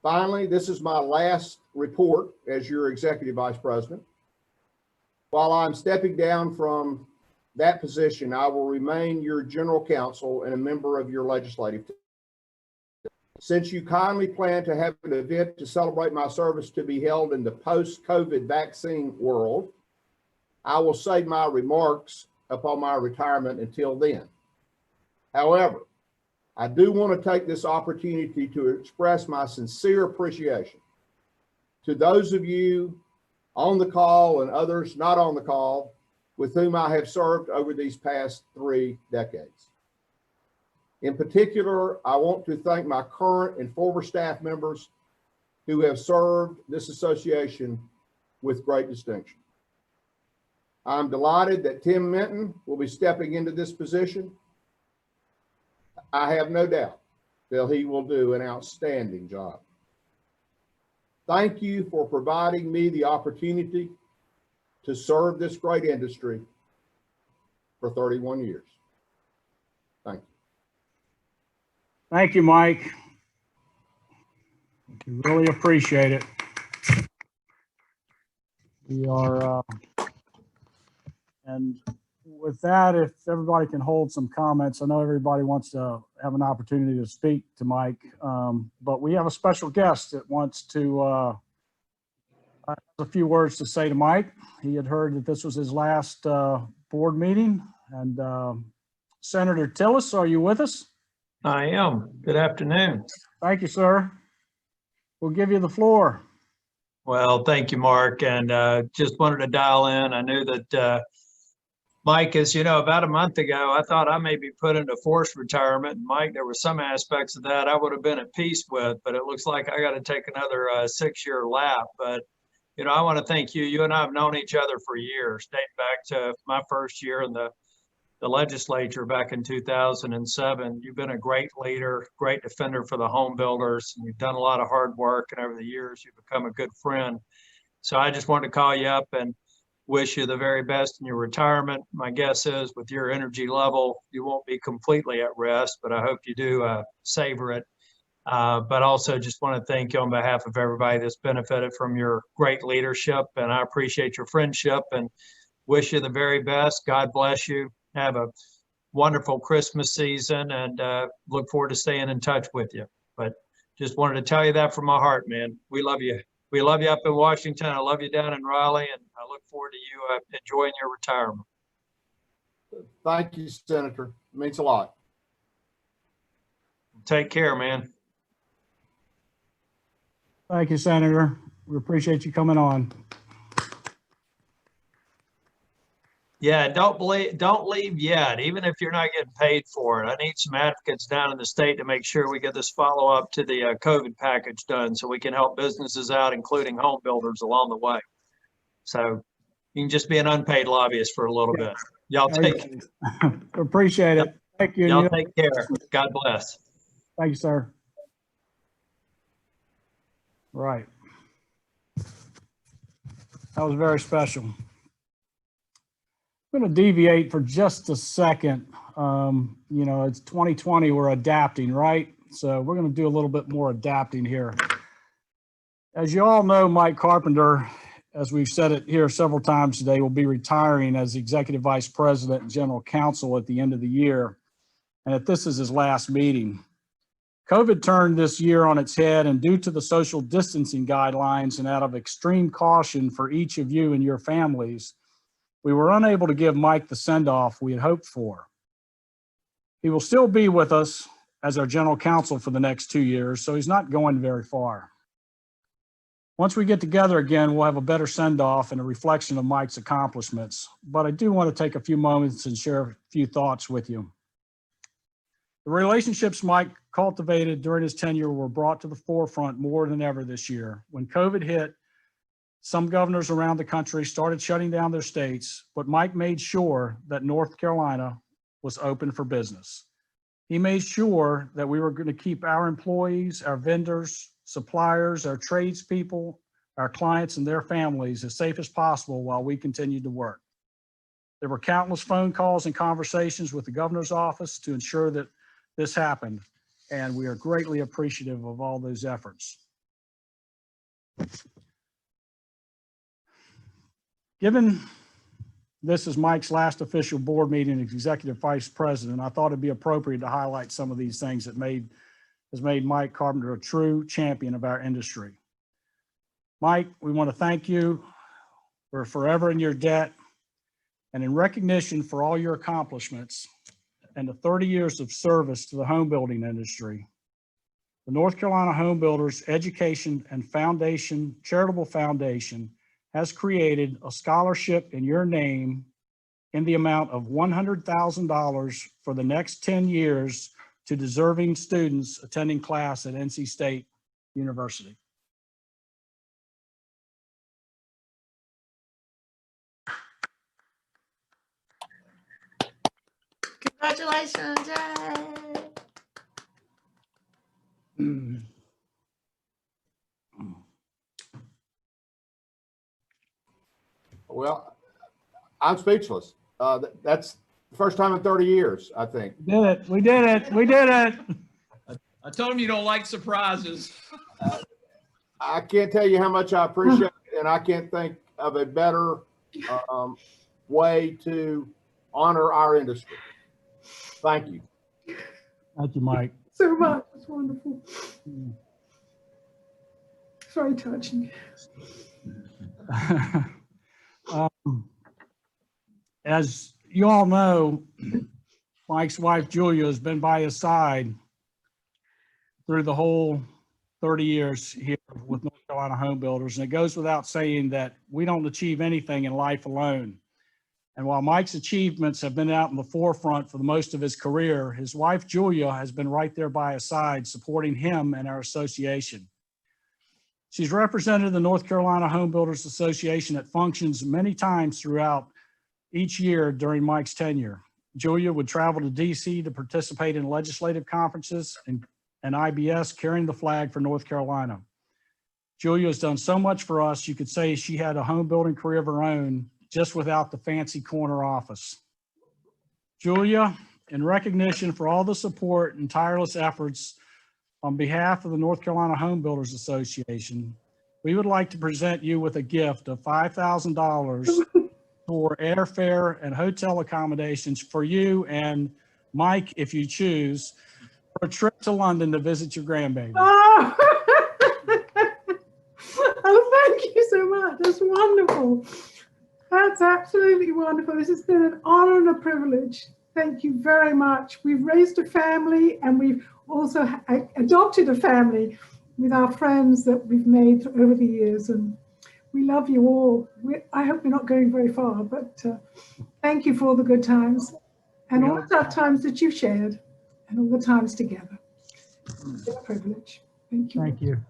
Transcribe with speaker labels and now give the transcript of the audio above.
Speaker 1: Finally, this is my last report as your Executive Vice President. While I'm stepping down from that position, I will remain your General Counsel and a member of your legislative team. Since you kindly plan to have an event to celebrate my service to be held in the post-COVID vaccine world, I will save my remarks upon my retirement until then. However, I do want to take this opportunity to express my sincere appreciation to those of you on the call and others not on the call with whom I have served over these past 3 decades. In particular, I want to thank my current and former staff members who have served this association with great distinction. I'm delighted that Tim Minton will be stepping into this position. I have no doubt that he will do an outstanding job. Thank you for providing me the opportunity to serve this great industry for 31 years. Thank you.
Speaker 2: Thank you, Mike. We really appreciate it. We are, and with that, if everybody can hold some comments, I know everybody wants to have an opportunity to speak to Mike, but we have a special guest that wants to have a few words to say to Mike. He had heard that this was his last board meeting, and Senator Tillis, are you with us?
Speaker 3: I am. Good afternoon.
Speaker 2: Thank you, sir. We'll give you the floor.
Speaker 3: Well, thank you, Mark. And just wanted to dial in. I knew that Mike, as you know, about a month ago, I thought I may be put into forced retirement. And Mike, there were some aspects of that I would have been at peace with, but it looks like I got to take another 6-year lap. But, you know, I want to thank you. You and I have known each other for years, dating back to my first year in the legislature back in 2007. You've been a great leader, great defender for the home builders, and you've done a lot of hard work, and over the years you've become a good friend. So I just wanted to call you up and wish you the very best in your retirement. My guess is with your energy level, you won't be completely at rest, but I hope you do savor it. But also just want to thank you on behalf of everybody that's benefited from your great leadership, and I appreciate your friendship and wish you the very best. God bless you. Have a wonderful Christmas season, and look forward to staying in touch with you. But just wanted to tell you that from my heart, man. We love you. We love you up in Washington. I love you down in Raleigh, and I look forward to you enjoying your retirement.
Speaker 1: Thank you, Senator. It means a lot.
Speaker 3: Take care, man.
Speaker 2: Thank you, Senator. We appreciate you coming on.
Speaker 3: Yeah, don't leave yet, even if you're not getting paid for it. I need some advocates down in the state to make sure we get this follow-up to the COVID package done so we can help businesses out, including home builders, along the way. So you can just be an unpaid lobbyist for a little bit. Y'all take
Speaker 2: Appreciate it. Thank you.
Speaker 3: Y'all take care. God bless.
Speaker 2: Thank you, sir. Right. That was very special. I'm going to deviate for just a second. You know, it's 2020, we're adapting, right? So we're going to do a little bit more adapting here. As you all know, Mike Carpenter, as we've said it here several times today, will be retiring as Executive Vice President and General Counsel at the end of the year, and that this is his last meeting. COVID turned this year on its head, and due to the social distancing guidelines and out of extreme caution for each of you and your families, we were unable to give Mike the send-off we had hoped for. He will still be with us as our general counsel for the next 2 years, so he's not going very far. Once we get together again, we'll have a better send-off and a reflection of Mike's accomplishments, but I do want to take a few moments and share a few thoughts with you. The relationships Mike cultivated during his tenure were brought to the forefront more than ever this year. When COVID hit, some governors around the country started shutting down their states, but Mike made sure that North Carolina was open for business. He made sure that we were going to keep our employees, our vendors, suppliers, our tradespeople, our clients and their families as safe as possible while we continued to work. There were countless phone calls and conversations with the governor's office to ensure that this happened, and we are greatly appreciative of all those efforts. Given this is Mike's last official board meeting as Executive Vice President, I thought it'd be appropriate to highlight some of these things that has made Mike Carpenter a true champion of our industry. Mike, we want to thank you. We're forever in your debt. And in recognition for all your accomplishments and the 30 years of service to the home building industry, the North Carolina Home Builders Education and Foundation Charitable Foundation has created a scholarship in your name in the amount of $100,000 for the next 10 years to deserving students attending class at NC State University.
Speaker 4: Congratulations, yay!
Speaker 1: Well, I'm speechless. That's the first time in 30 years, I think.
Speaker 2: We did it. We did it. We did it.
Speaker 5: I told him you don't like surprises.
Speaker 1: I can't tell you how much I appreciate it, and I can't think of a better way to honor our industry. Thank you.
Speaker 2: Thank you, Mike.
Speaker 6: So much. It's wonderful. It's very touching.
Speaker 2: As you all know, Mike's wife, Julia, has been by his side through the whole 30 years here with North Carolina Home Builders. And it goes without saying that we don't achieve anything in life alone. And while Mike's achievements have been out in the forefront for the most of his career, his wife, Julia, has been right there by his side, supporting him and our association. She's represented the North Carolina Home Builders Association at functions many times throughout each year during Mike's tenure. Julia would travel to DC to participate in legislative conferences and IBS carrying the flag for North Carolina. Julia has done so much for us, you could say she had a home building career of her own, just without the fancy corner office. Julia, in recognition for all the support and tireless efforts on behalf of the North Carolina Home Builders Association, we would like to present you with a gift of $5,000 for airfare and hotel accommodations for you and Mike, if you choose, for a trip to London to visit your grandbaby.
Speaker 6: Oh, oh thank you so much. That's wonderful. That's absolutely wonderful. This has been an honor and a privilege. Thank you very much. We've raised a family and we've also adopted a family with our friends that we've made over the years. And we love you all. I hope we're not going very far, but thank you for all the good times and all the tough times that you've shared and all the times together. It's a privilege. Thank you.
Speaker 2: Thank you.